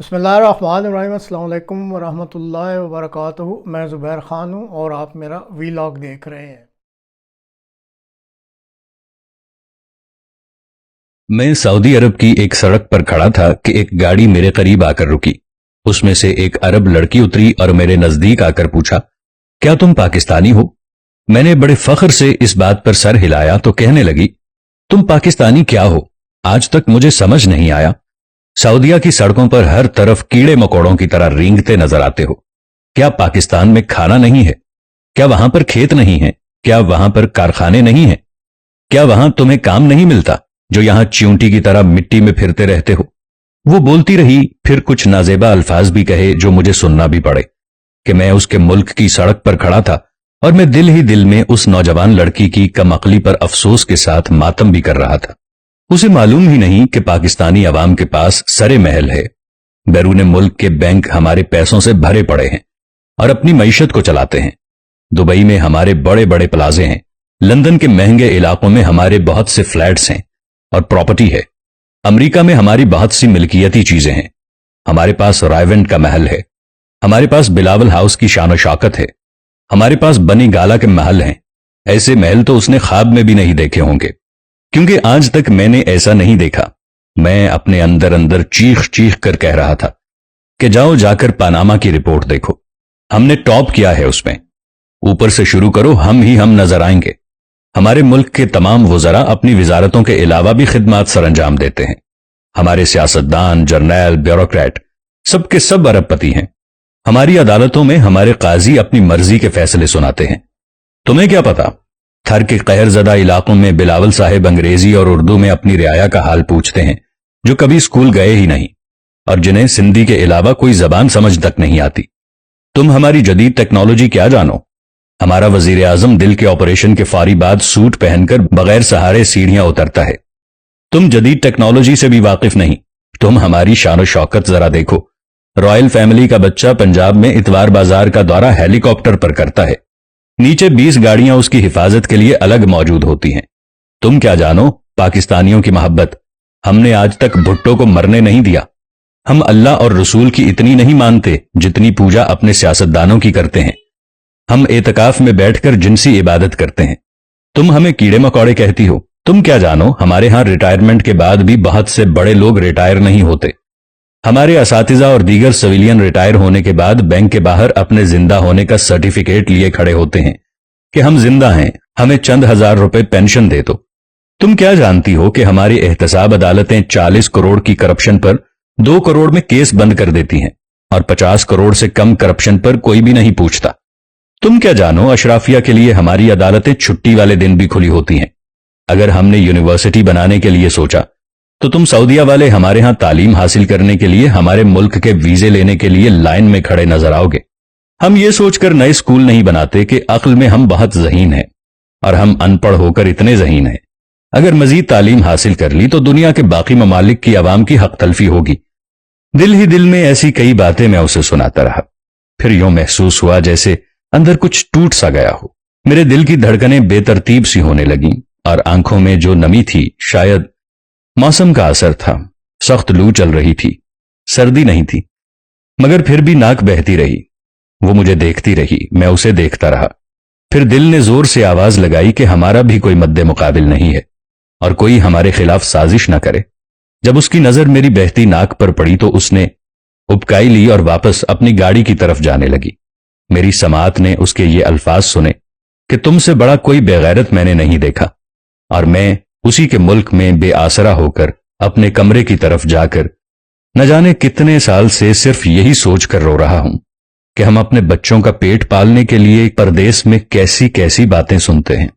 बिस्मिल्लाहिर्रहमानिर्रहीम। अस्सलाम वालेकुम वरहमतुल्लाहि वबरकातुहू। मैं ज़ुबैर ख़ान हूँ और आप मेरा वीलॉग देख रहे हैं। मैं सऊदी अरब की एक सड़क पर खड़ा था कि एक गाड़ी मेरे करीब आकर रुकी। उसमें से एक अरब लड़की उतरी और मेरे नजदीक आकर पूछा, क्या तुम पाकिस्तानी हो? मैंने बड़े फख्र से इस बात पर सर हिलाया तो कहने लगी, तुम पाकिस्तानी क्या हो? आज तक मुझे समझ नहीं आया। सऊदीया की सड़कों पर हर तरफ कीड़े मकोड़ों की तरह रेंगते नजर आते हो। क्या पाकिस्तान में खाना नहीं है? क्या वहां पर खेत नहीं है? क्या वहां पर कारखाने नहीं है? क्या वहां तुम्हें काम नहीं मिलता जो यहां च्यूंटी की तरह मिट्टी में फिरते रहते हो? वो बोलती रही, फिर कुछ नाजेबा अल्फाज भी कहे जो मुझे सुनना भी पड़े कि मैं उसके मुल्क की सड़क पर खड़ा था और मैं दिल ही दिल में उस नौजवान लड़की की कमअक्ली पर अफसोस के साथ मातम भी कर रहा था। उसे मालूम ही नहीं कि पाकिस्तानी अवाम के पास सरे महल है, बैरून मुल्क के बैंक हमारे पैसों से भरे पड़े हैं और अपनी मईशत को चलाते हैं। दुबई में हमारे बड़े बड़े प्लाजे हैं, लंदन के महंगे इलाकों में हमारे बहुत से फ्लैट्स हैं और प्रॉपर्टी है। अमेरिका में हमारी बहुत सी मिल्कियती चीजें हैं। हमारे पास रायवेंट का महल है, हमारे पास बिलावल हाउस की शान शौकत है, हमारे पास बनी गाला के महल हैं। ऐसे महल तो उसने ख्वाब में भी नहीं देखे होंगे, क्योंकि आज तक मैंने ऐसा नहीं देखा। मैं अपने अंदर अंदर चीख चीख कर कह रहा था कि जाओ जाकर पनामा की रिपोर्ट देखो, हमने टॉप किया है उसमें। ऊपर से शुरू करो, हम ही हम नजर आएंगे। हमारे मुल्क के तमाम वज़रा अपनी विजारतों के अलावा भी खिदमात सरंजाम देते हैं। हमारे सियासतदान, जर्नैल, ब्यूरोक्रेट सबके सब अरबपति हैं। हमारी अदालतों में हमारे काजी अपनी मर्जी के फैसले सुनाते हैं। तुम्हें क्या पता, थर के कहरजदा इलाकों में बिलावल साहेब अंग्रेजी और उर्दू में अपनी रियाया का हाल पूछते हैं, जो कभी स्कूल गए ही नहीं और जिन्हें सिंधी के अलावा कोई जबान समझ तक नहीं आती। तुम हमारी जदीद टेक्नोलॉजी क्या जानो? हमारा वजीर आजम दिल के ऑपरेशन के फारी बाद सूट पहनकर बगैर सहारे सीढ़ियां उतरता है। तुम जदीद टेक्नोलॉजी से भी वाकिफ नहीं। तुम हमारी शान शौकत जरा देखो। रॉयल फैमिली का बच्चा पंजाब में इतवार बाजार का दौरा हेलीकॉप्टर पर करता है। नीचे 20 गाड़ियां उसकी हिफाजत के लिए अलग मौजूद होती हैं। तुम क्या जानो पाकिस्तानियों की मोहब्बत? हमने आज तक भुट्टो को मरने नहीं दिया। हम अल्लाह और रसूल की इतनी नहीं मानते जितनी पूजा अपने सियासतदानों की करते हैं। हम एतकाफ में बैठकर जिनसी इबादत करते हैं। तुम हमें कीड़े मकोड़े कहती हो। तुम क्या जानो हमारे यहां रिटायरमेंट के बाद भी बहुत से बड़े लोग रिटायर नहीं होते। हमारे असातिज़ा और दीगर सिविलियन रिटायर होने के बाद बैंक के बाहर अपने जिंदा होने का सर्टिफिकेट लिए खड़े होते हैं कि हम जिंदा हैं, हमें चंद हजार रुपए पेंशन दे दो। तुम क्या जानती हो कि हमारी एहतसाब अदालतें 40 करोड़ की करप्शन पर 2 करोड़ में केस बंद कर देती हैं और 50 करोड़ से कम करप्शन पर कोई भी नहीं पूछता। तुम क्या जानो अशराफिया के लिए हमारी अदालतें छुट्टी वाले दिन भी खुली होती हैं। अगर हमने यूनिवर्सिटी बनाने के लिए सोचा तो तुम सऊदीया वाले हमारे यहां तालीम हासिल करने के लिए हमारे मुल्क के वीजे लेने के लिए लाइन में खड़े नजर आओगे। हम ये सोचकर नए स्कूल नहीं बनाते कि अक्ल में हम बहुत ज़हीन हैं और हम अनपढ़ होकर इतने ज़हीन हैं। अगर मजीद तालीम हासिल कर ली तो दुनिया के बाकी ममालिक की आवाम की हक तलफी होगी। दिल ही दिल में ऐसी कई बातें मैं उसे सुनाता रहा। फिर यूं महसूस हुआ जैसे अंदर कुछ टूट सा गया हो। मेरे दिल की धड़कनें बेतरतीब सी होने लगीं और आंखों में जो नमी थी शायद मौसम का असर था। सख्त लू चल रही थी, सर्दी नहीं थी, मगर फिर भी नाक बहती रही। वो मुझे देखती रही, मैं उसे देखता रहा। फिर दिल ने जोर से आवाज लगाई कि हमारा भी कोई मद्दे मुकाबिल नहीं है और कोई हमारे खिलाफ साजिश न करे। जब उसकी नजर मेरी बहती नाक पर पड़ी तो उसने उबकाई ली और वापस अपनी गाड़ी की तरफ जाने लगी। मेरी समात ने उसके ये अल्फाज सुने कि तुमसे बड़ा कोई बेगैरत मैंने नहीं देखा, और मैं उसी के मुल्क में बेआसरा होकर अपने कमरे की तरफ जाकर न जाने कितने साल से सिर्फ यही सोचकर रो रहा हूं कि हम अपने बच्चों का पेट पालने के लिए परदेश में कैसी कैसी बातें सुनते हैं।